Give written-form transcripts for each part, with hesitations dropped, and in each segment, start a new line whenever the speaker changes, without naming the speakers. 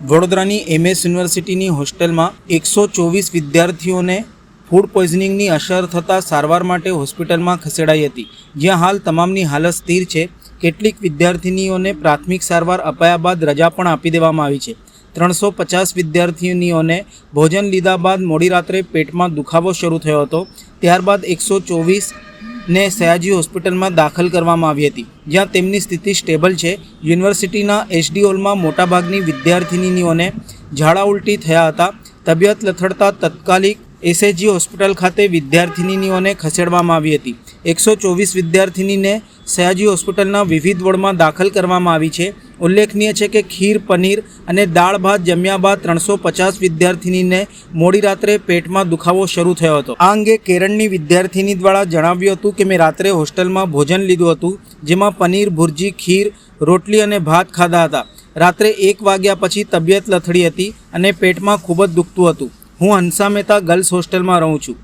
વડોદરાની એમએસ યુનિવર્સિટીની હોસ્ટેલમાં 124 વિદ્યાર્થીઓને ફૂડ પોઈઝનિંગની અસર થતાં સારવાર માટે હોસ્પિટલમાં ખસેડાઈ હતી, જ્યાં હાલ તમામની હાલત સ્થિર છે। કેટલીક વિદ્યાર્થિનીઓને પ્રાથમિક સારવાર અપાયા બાદ રજા પણ આપી દેવામાં આવી છે। 350 વિદ્યાર્થિનીઓને ભોજન લીધા બાદ મોડી રાત્રે પેટમાં દુખાવો શરૂ થયો હતો। ત્યારબાદ 124ને સયાજી હોસ્પિટલમાં દાખલ કરવામાં આવી હતી, જ્યાં તેમની સ્થિતિ સ્ટેબલ છે। યુનિવર્સિટીના એસડી હોલમાં મોટાભાગની વિદ્યાર્થિનીઓને ઝાડા ઉલટી થયા હતા। તબિયત લથડતા તાત્કાલિક એસએજી હોસ્પિટલ ખાતે વિદ્યાર્થિનીઓને ખસેડવામાં આવી હતી। 124 વિદ્યાર્થિનીને સયાજી હોસ્પિટલના વિવિધ વોર્ડમાં દાખલ કરવામાં આવી છે। ઉલ્લેખનીય છે કે ખીર, પનીર અને દાળ ભાત જમ્યા બાદ 350 વિદ્યાર્થિનીને મોડી રાત્રે પેટમાં દુખાવો શરૂ થયો હતો। આ અંગે કેરળની વિદ્યાર્થિની દ્વારા જણાવ્યું હતું કે મેં રાત્રે હોસ્ટેલમાં ભોજન લીધું હતું, જેમાં પનીર, ભુરજી, ખીર, રોટલી અને ભાત ખાધા હતા। રાત્રે 1 વાગ્યા પછી તબિયત લથડી હતી અને પેટમાં ખૂબ જ દુખતું હતું। હું હંસા મહેતા ગર્લ્સ હોસ્ટેલમાં રહું છું।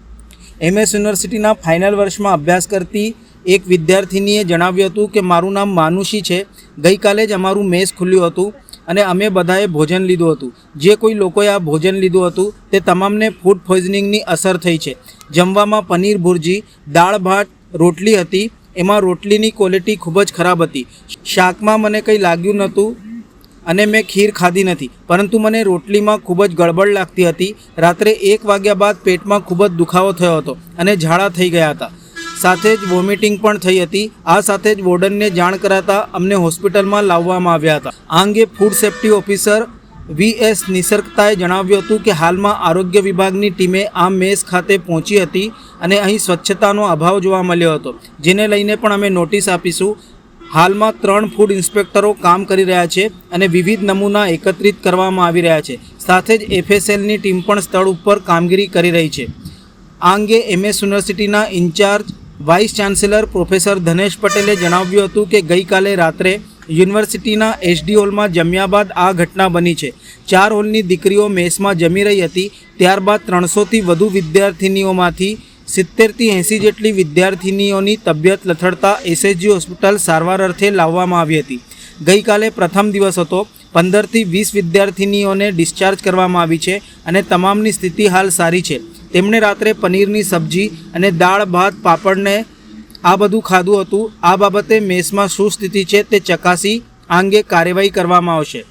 એમએસ યુનિવર્સિટીના ફાઇનલ વર્ષમાં અભ્યાસ કરતી એક વિદ્યાર્થિનીએ જણાવ્યું હતું કે મારું નામ માનુષી છે। ગઈકાલે જ અમારું મેસ ખુલ્યું હતું અને અમે બધાએ ભોજન લીધું હતું। જે કોઈ લોકોએ આ ભોજન લીધું હતું તે તમામને ફૂડ પોઈઝનિંગની અસર થઈ છે। જમવામાં પનીર, ભુરજી, દાળ ભાત, રોટલી હતી। એમાં રોટલીની ક્વોલિટી ખૂબ જ ખરાબ હતી। શાકમાં મને કંઈ લાગ્યું નહોતું અને મેં ખીર ખાધી નથી, પરંતુ મને રોટલીમાં ખૂબ જ ગડબડ લાગતી હતી। રાત્રે 1 વાગ્યા બાદ પેટમાં ખૂબ જ દુખાવો થયો હતો અને ઝાડા થઈ ગયા હતા, સાથે જ વોમિટિંગ પણ થઈ હતી। આ સાથે જ વોર્ડનને જાણ કરાતા અમને હોસ્પિટલમાં લાવવામાં આવ્યા હતા। આ અંગે ફૂડ સેફ્ટી ઓફિસર વીએસ નિસર્ગતાએ જણાવ્યું હતું કે હાલમાં આરોગ્ય વિભાગની ટીમે આ મેસ ખાતે પહોંચી હતી અને અહીં સ્વચ્છતાનો અભાવ જોવા મળ્યો હતો, જેને લઈને પણ અમે નોટિસ આપીશું। હાલમાં 3 ફૂડ ઇન્સ્પેક્ટરો કામ કરી રહ્યા છે અને વિવિધ નમૂના એકત્રિત કરવામાં આવી રહ્યા છે। સાથે જ એફએસએલની ટીમ પણ સ્થળ ઉપર કામગીરી કરી રહી છે। આ અંગે એમએસ યુનિવર્સિટીના incharge vice chancellor professor Dhanesh પટેલે જણાવ્યું હતું કે ગઈકાલે રાત્રે યુનિવર્સિટીના એસડી હોલમાં જમ્યા બાદ આ ઘટના બની છે। 4 હોલની દીકરીઓ મેસમાં જમી રહી હતી। ત્યારબાદ 300થી વધુ વિદ્યાર્થિનીઓમાંથી 70થી 80 જેટલી વિદ્યાર્થિનીઓની તબિયત લથડતા એસએજી હોસ્પિટલ સારવાર અર્થે લાવવામાં આવી હતી। ગઈકાલે પ્રથમ દિવસ હતો। 15થી 20 વિદ્યાર્થિનીઓને ડિસ્ચાર્જ કરવામાં આવી છે અને તમામની સ્થિતિ હાલ સારી છે। તેમણે રાત્રે પનીરની સબ્જી અને દાળ ભાત, પાપડને આ બધું ખાધું હતું। આ બાબતે મેસમાં શું સ્થિતિ છે તે ચકાસી આ અંગે કાર્યવાહી કરવામાં આવશે।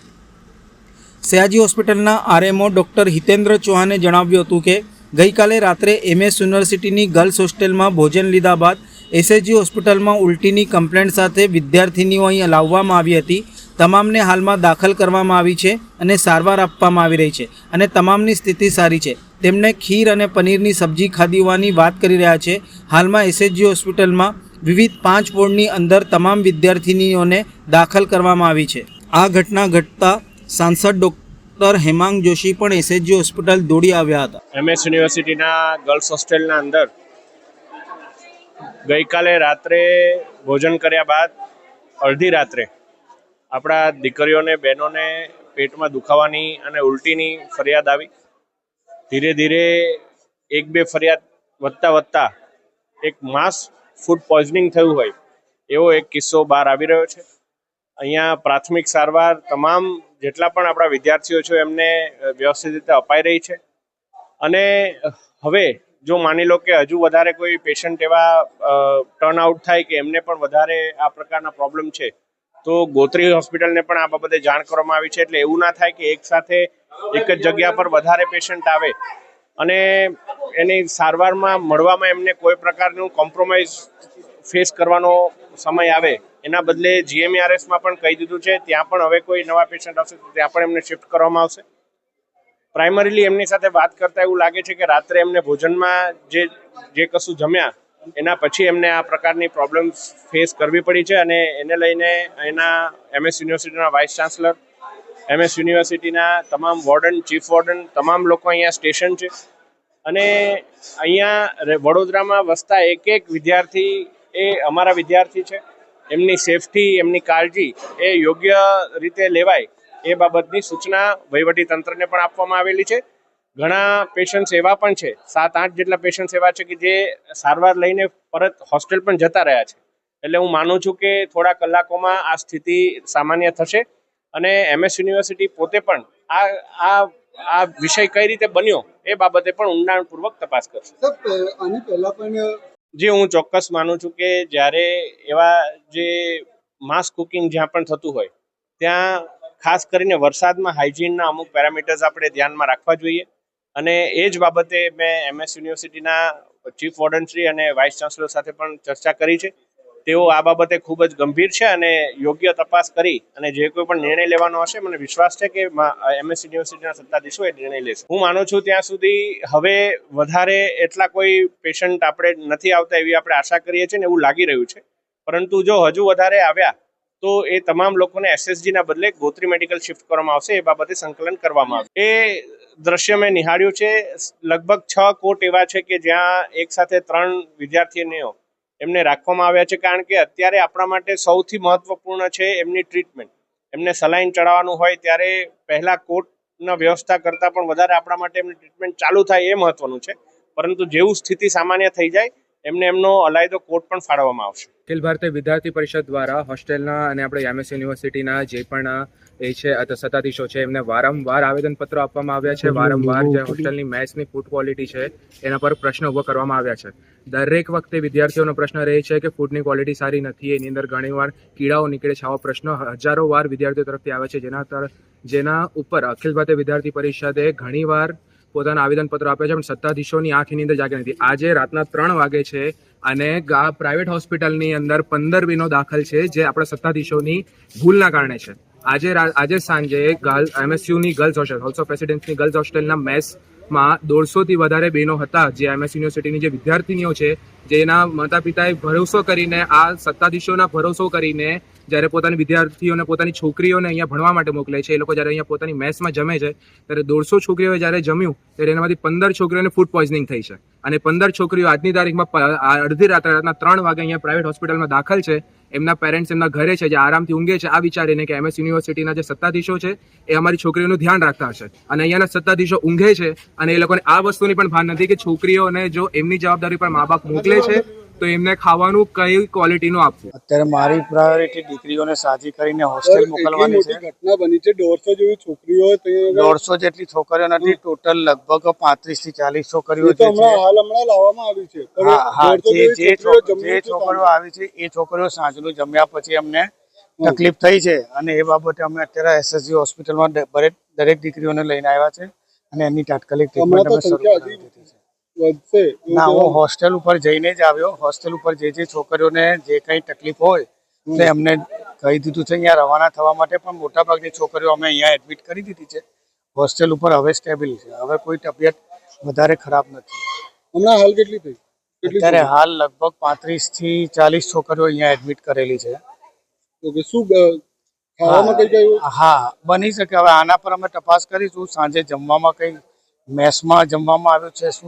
સયાજી હોસ્પિટલના આરએમઓ ડૉક્ટર હિતેન્દ્ર ચૌહાણે જણાવ્યું હતું કે ગઈકાલે રાત્રે એમએસ યુનિવર્સિટીની ગર્લ્સ હોસ્ટેલમાં ભોજન લીધા બાદ એસએજી હોસ્પિટલમાં ઉલટીની કમ્પ્લેન્ટ સાથે વિદ્યાર્થિનીઓ અહીં લાવવામાં આવી હતી। તમામને હાલમાં દાખલ કરવામાં આવી છે અને સારવાર આપવામાં આવી રહી છે અને તમામની સ્થિતિ સારી છે। તેમણે ખીર અને પનીરની સબ્જી ખાધી હોવાની વાત કરી રહ્યા છે। હાલમાં એસએજી હોસ્પિટલમાં વિવિધ 5 વોર્ડની અંદર તમામ વિદ્યાર્થિનીઓને દાખલ કરવામાં આવી છે। આ ઘટના ઘટતા સાંસદ ડૉક્ટર હેમાંગ જોશી પણ એસએજી હોસ્પિટલ દોડી આવ્યા હતા।
એમએસ યુનિવર્સિટીના ગર્લ્સ હોસ્ટેલના અંદર ગઈકાલે રાત્રે ભોજન કર્યા બાદ અડધી રાત્રે આપણા દીકરીઓને, બહેનોને પેટમાં દુખાવાની અને ઉલટીની ફરિયાદ આવી। ધીરે ધીરે 1-2 ફરિયાદ વધતા એક માસ ફૂડ પોઈઝનિંગ થયું હોય એવો એક કિસ્સો બહાર આવી રહ્યો છે। અહીંયા પ્રાથમિક સારવાર તમામ જેટલા પણ આપણા વિદ્યાર્થીઓ છે એમને વ્યવસ્થિત રીતે અપાઈ રહી છે અને હવે જો માની લો કે હજુ વધારે કોઈ પેશન્ટ એવા ટર્ન આઉટ થાય કે એમને પણ વધારે આ પ્રકારના પ્રોબ્લેમ છે તો ગોત્રી હોસ્પિટલને પણ આ બાબતે જાણ કરવામાં આવી છે। એટલે એવું ના થાય કે એક સાથે એક જ જગ્યા પર વધારે પેશન્ટ આવે અને એની સારવારમાં મળવામાં એમને કોઈ પ્રકારનું કોમ્પ્રોમાઇઝ ફેસ કરવાનો સમય આવે, એના બદલે જીએમઈઆરએસમાં પણ કહી દીધું છે ત્યાં પણ હવે કોઈ નવા પેશન્ટ આવશે તો ત્યાં પણ એમને શિફ્ટ કરવામાં આવશે। પ્રાઇમરીલી એમની સાથે વાત કરતાં એવું લાગે છે કે રાત્રે એમને ભોજનમાં જે કશું જમ્યા એના પછી એમને આ પ્રકારની પ્રોબ્લેમ્સ ફેસ કરવી પડી છે અને એને લઈને એના એમએસ યુનિવર્સિટીના વાઇસ ચાન્સલર, એમએસ યુનિવર્સિટીના તમામ વોર્ડન, ચીફ વોર્ડન, તમામ લોકો અહીંયા સ્ટેશન છે અને અહીંયા વડોદરામાં વસતા એક વિદ્યાર્થી એ અમારા વિદ્યાર્થી છે। એમની સેફટી, એમની કાળજી એ યોગ્ય રીતે લેવાય એ બાબતની સૂચના વહીવટી તંત્રને પણ આપવામાં આવેલી છે। ઘણા પેશન્ટ્સ એવા પણ છે, 7-8 જેટલા પેશન્ટ્સ એવા છે કે જે સારવાર લઈને પરત હોસ્ટેલ પણ જતા રહ્યા છે। એટલે હું માનું છું કે થોડા કલાકોમાં આ સ્થિતિ સામાન્ય થશે અને MS યુનિવર્સિટી પોતે પણ આ આ આ વિષય કઈ રીતે બન્યો એ બાબતે પણ ઊંડાણપૂર્વક તપાસ કરશે.
આની પહેલા પણ
જે હું ચોક્કસ માનું છું કે જ્યારે એવા જે માસ કુકિંગ જ્યાં પણ થતું હોય ત્યાં ખાસ કરીને વરસાદમાં હાઇજીનના અમુક પેરામીટર્સ આપણે ધ્યાનમાં રાખવા જોઈએ. અને એ જ બાબતે મેં MS યુનિવર્સિટીના ચીફ વોર્ડનશ્રી અને વાઇસ ચાન્સલર સાથે પણ ચર્ચા કરી છે. તેઓ આ બાબતે ખૂબ જ ગંભીર છે અને યોગ્ય તપાસ કરી અને જે કોઈ પણ નિર્ણય લેવાનો હશે મને વિશ્વાસ છે કે MS યુનિવર્સિટીના સત્તાધીશો એ નિર્ણય લેશે. હું માનું છું ત્યાં સુધી હવે વધારે એટલા કોઈ પેશન્ટ આપણે નથી આવતા એવી આપણે આશા કરીએ છીએ ને એવું લાગી રહ્યું છે. પરંતુ જો હજુ વધારે આવ્યા તો એ તમામ લોકોને SSG ના બદલે ગોત્રી મેડિકલ શિફ્ટ કરવામાં આવશે. એ બાબતે સંકલન કરવામાં આવશે. એ દ્રશ્ય મેં નિહાળ્યું છે. લગભગ 6 કોટ એવા છે કે જ્યાં એક સાથે 3 વિદ્યાર્થીઓ એમને રાખવામાં આવ્યા છે, કારણ કે અત્યારે આપણા માટે સૌથી મહત્વપૂર્ણ છે એમની ટ્રીટમેન્ટ. એમને સલાઈન ચડાવવાનું હોય ત્યારે પહેલા કોટના વ્યવસ્થા કરતાં પણ વધારે આપણા માટે એમની ટ્રીટમેન્ટ ચાલુ થાય એ મહત્વનું છે. પરંતુ જેવું સ્થિતિ સામાન્ય થઈ જાય એમને એમનો અલાયદો કોટ પણ ફાળવવામાં આવશે.
અખિલ ભારતીય વિદ્યાર્થી પરિષદ દ્વારા હોસ્ટેલના અને આપણે MS યુનિવર્સિટીના જે પણ એ છે સત્તાધીશો છે એમને વારંવાર આવેદનપત્રો આપવામાં આવ્યા છે. વારંવાર જે હોસ્ટેલની મેસની ફૂડ ક્વોલિટી છે એના પર પ્રશ્ન ઊભો કરવામાં આવ્યા છે. દરેક વખતે વિદ્યાર્થીઓનો પ્રશ્ન રહે છે કે ફૂડની ક્વોલિટી સારી નથી, એની અંદર ઘણીવાર કીડાઓ નીકળે છે. આવા પ્રશ્નો હજારો વાર વિદ્યાર્થીઓ તરફથી આવે છે, જેના ઉપર અખિલ ભારતીય વિદ્યાર્થી પરિષદે ઘણીવાર પોતાના આવેદનપત્રો આપ્યા છે, પણ સત્તાધીશોની આંખની અંદર જાગી નથી. આજે રાતના 3 વાગે છે અને પ્રાઇવેટ હોસ્પિટલની અંદર 15 બેનો દાખલ છે, જે આપણા સત્તાધીશોની ભૂલના કારણે છે. આજે સાંજે MSUની ગર્લ્સ હોસ્ટેલ, હાઉસ ઓફ પ્રેસિડેન્ટની ગર્લ્સ હોસ્ટેલના મેસમાં 150 થી વધારે બહેનો હતા, જે MS યુનિવર્સિટીની જે વિદ્યાર્થીનીઓ છે, જેના માતા પિતાએ ભરોસો કરીને આ સત્તાધીશોના ભરોસો કરીને જ્યારે પોતાની વિદ્યાર્થીઓને પોતાની છોકરીઓને અહીંયા ભણવા માટે મોકલે છે, એ લોકો જ્યારે અહીંયા પોતાની મેસમાં જમે છે ત્યારે 150 છોકરીઓએ જ્યારે જમ્યું ત્યારે એનામાંથી 15 છોકરીઓને ફૂડ પોઈઝનિંગ થઈ છે. અને 15 છોકરીઓ આજની તારીખમાં અડધી રાતના 3 વાગે અહીંયા પ્રાઇવેટ હોસ્પિટલમાં દાખલ છે. એમના પેરેન્ટ્સ એમના ઘરે છે, જે આરામથી ઊંઘે છે, આ વિચારીને કે MS યુનિવર્સિટીના જે સત્તાધીશો છે એ અમારી છોકરીઓનું ધ્યાન રાખતા હશે. અને અહીંયાના સત્તાધીશો ઊંઘે છે અને એ લોકોને આ વસ્તુની પણ ભાન નથી કે છોકરીઓને જો એમની જવાબદારી પર મા બાપ મોકલે છે તો એમને ખાવાનું કઈ ક્વોલિટીનું આપવું.
અત્યારે મારી પ્રાયોરિટી દીકરીઓને સાજી કરીને હોસ્ટેલ મોકલવાની છે. ઘટના બની છે, 150 જેવી છોકરીઓ, 150 જેટલી છોકરીઓ નથી, ટોટલ લગભગ 35 થી 40 છોકરીઓ છે. હમણાં લાવવામાં આવી છે. હા, જે છોકરીઓ આવી છે એ છોકરીઓ સાંજનું જમ્યા પછી અમને તકલીફ થઈ છે અને એ બાબતે અમે અત્યારે SSG હોસ્પિટલમાં દરેક દીકરીઓને લઈને આવ્યા છે અને એની તાત્કાલિક ટ્રીટમેન્ટ અમે શરૂ કરી દીધી છે. ના, હું હોસ્ટેલ ઉપર જઈને જ આવ્યો. હોસ્ટેલ ઉપર જે છોકરીઓને જે કંઈ તકલીફ હોય એટલે એમને કહી દીધું છે અહીંયા રવાના થવા માટે, પણ મોટાભાગની છોકરીઓ અમે અહીંયા એડમિટ કરી દીધી છે. હોસ્ટેલ ઉપર હવે સ્ટેબલ છે, હવે કોઈ તબિયત વધારે ખરાબ નથી. હમણાં હાલ કેટલી થઈ? અત્યારે હાલ લગભગ 35 થી 40 છોકરીઓ અહીંયા એડમિટ કરેલી છે. શું ખાવામાં કઈ કઈ? હા, બની શકે. હવે આના પર અમે તપાસ કરીશું. સાંજે જમવામાં કઈ મેસમાં જમવામાં આવ્યું છે, શું